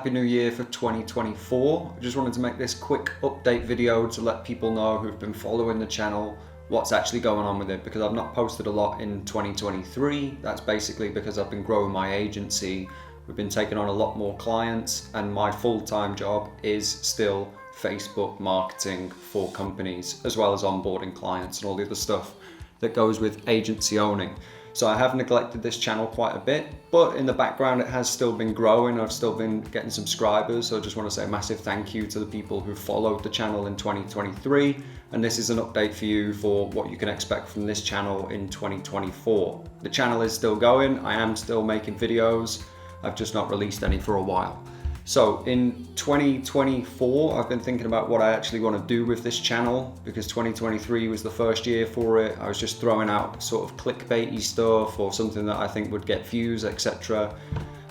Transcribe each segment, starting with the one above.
Happy New Year for 2024. I just wanted to make this quick update video to let people know who've been following the channel what's actually going on with it, because I've not posted a lot in 2023. That's basically because I've been growing my agency. We've been taking on a lot more clients, and my full-time job is still Facebook marketing for companies, as well as onboarding clients and all the other stuff that goes with agency owning. So I have neglected this channel quite a bit, but in the background it has still been growing. I've still been getting subscribers, so I just want to say a massive thank you to the people who followed the channel in 2023, and this is an update for you for what you can expect from this channel in 2024. The channel is still going, I am still making videos, I've just not released any for a while. So in 2024, I've been thinking about what I actually want to do with this channel, because 2023 was the first year for it. I was just throwing out sort of clickbaity stuff or something that I think would get views, etc.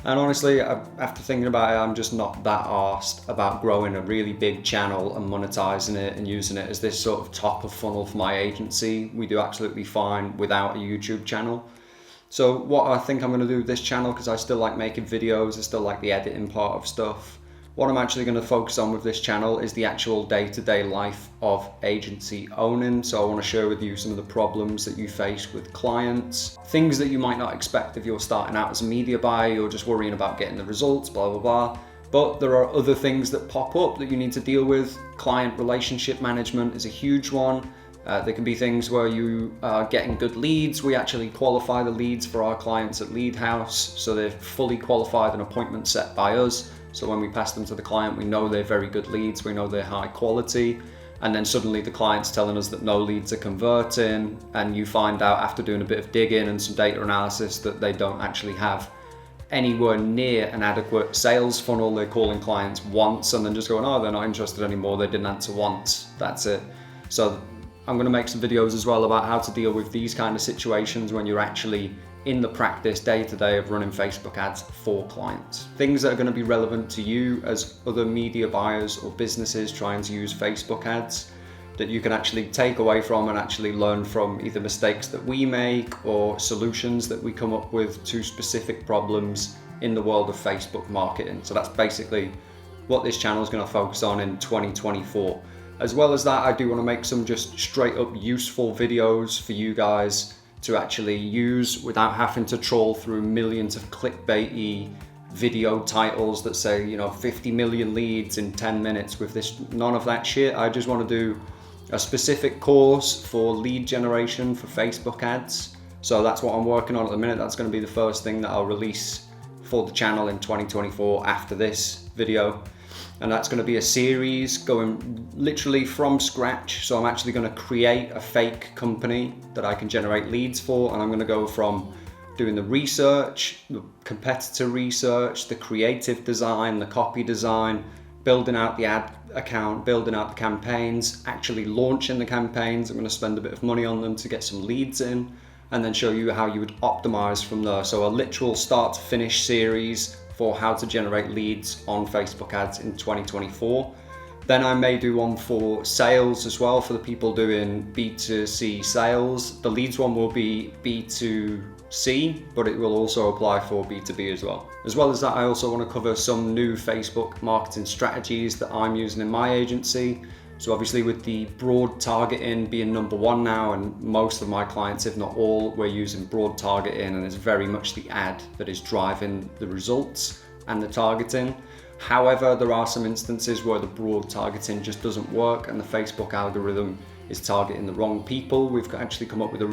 And honestly, after thinking about it, I'm just not that arsed about growing a really big channel and monetizing it and using it as this sort of top of funnel for my agency. We do absolutely fine without a YouTube channel. So what I think I'm going to do with this channel, because I still like making videos, I still like the editing part of stuff, what I'm actually going to focus on with this channel is the actual day-to-day life of agency owning. So I want to share with you some of the problems that you face with clients, things that you might not expect if you're starting out as a media buyer, you're just worrying about getting the results, blah, blah, blah. But there are other things that pop up that you need to deal with. Client relationship management is a huge one. There can be things where you are getting good leads. We actually qualify the leads for our clients at Lead House, so they're fully qualified and appointment set by us. So when we pass them to the client, we know they're very good leads, we know they're high quality, and then suddenly the client's telling us that no leads are converting, and you find out after doing a bit of digging and some data analysis that they don't actually have anywhere near an adequate sales funnel. They're calling clients once and then just going, oh, they're not interested anymore, they didn't answer once, that's it. So I'm going to make some videos as well about how to deal with these kind of situations when you're actually in the practice day to day of running Facebook ads for clients. Things that are going to be relevant to you as other media buyers or businesses trying to use Facebook ads, that you can actually take away from and actually learn from, either mistakes that we make or solutions that we come up with to specific problems in the world of Facebook marketing. So that's basically what this channel is going to focus on in 2024. As well as that, I do want to make some just straight up useful videos for you guys to actually use without having to troll through millions of clickbaity video titles that say, you know, 50 million leads in 10 minutes with this. None of that shit. I just want to do a specific course for lead generation for Facebook ads. So that's what I'm working on at the minute. That's going to be the first thing that I'll release for the channel in 2024 after this video. And that's going to be a series going literally from scratch. So I'm actually going to create a fake company that I can generate leads for, and I'm going to go from doing the research, the competitor research, the creative design, the copy design, building out the ad account, building out the campaigns, actually launching the campaigns. I'm going to spend a bit of money on them to get some leads in, and then show you how you would optimize from there. So a literal start to finish series for how to generate leads on Facebook ads in 2024. Then I may do one for sales as well, for the people doing B2C sales. The leads one will be B2C, but it will also apply for B2B as well. As well as that, I also want to cover some new Facebook marketing strategies that I'm using in my agency. So obviously with the broad targeting being number one now, and most of my clients, if not all, we're using broad targeting, and it's very much the ad that is driving the results and the targeting. However, there are some instances where the broad targeting just doesn't work and the Facebook algorithm is targeting the wrong people. We've actually come up with a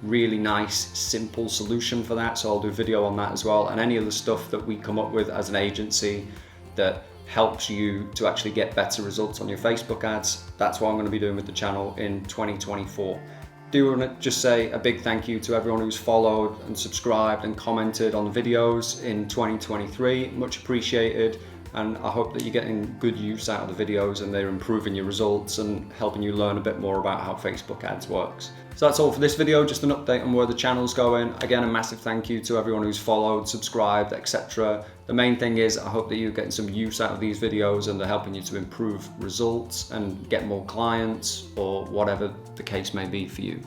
really nice, simple solution for that. So I'll do a video on that as well, and any of the stuff that we come up with as an agency that helps you to actually get better results on your Facebook ads. That's what I'm going to be doing with the channel in 2024. Do want to just say a big thank you to everyone who's followed and subscribed and commented on the videos in 2023. Much appreciated, and I hope that you're getting good use out of the videos and they're improving your results and helping you learn a bit more about how Facebook ads works. So that's all for this video, just an update on where the channel's going. Again, a massive thank you to everyone who's followed, subscribed, etc. The main thing is I hope that you're getting some use out of these videos and they're helping you to improve results and get more clients, or whatever the case may be for you.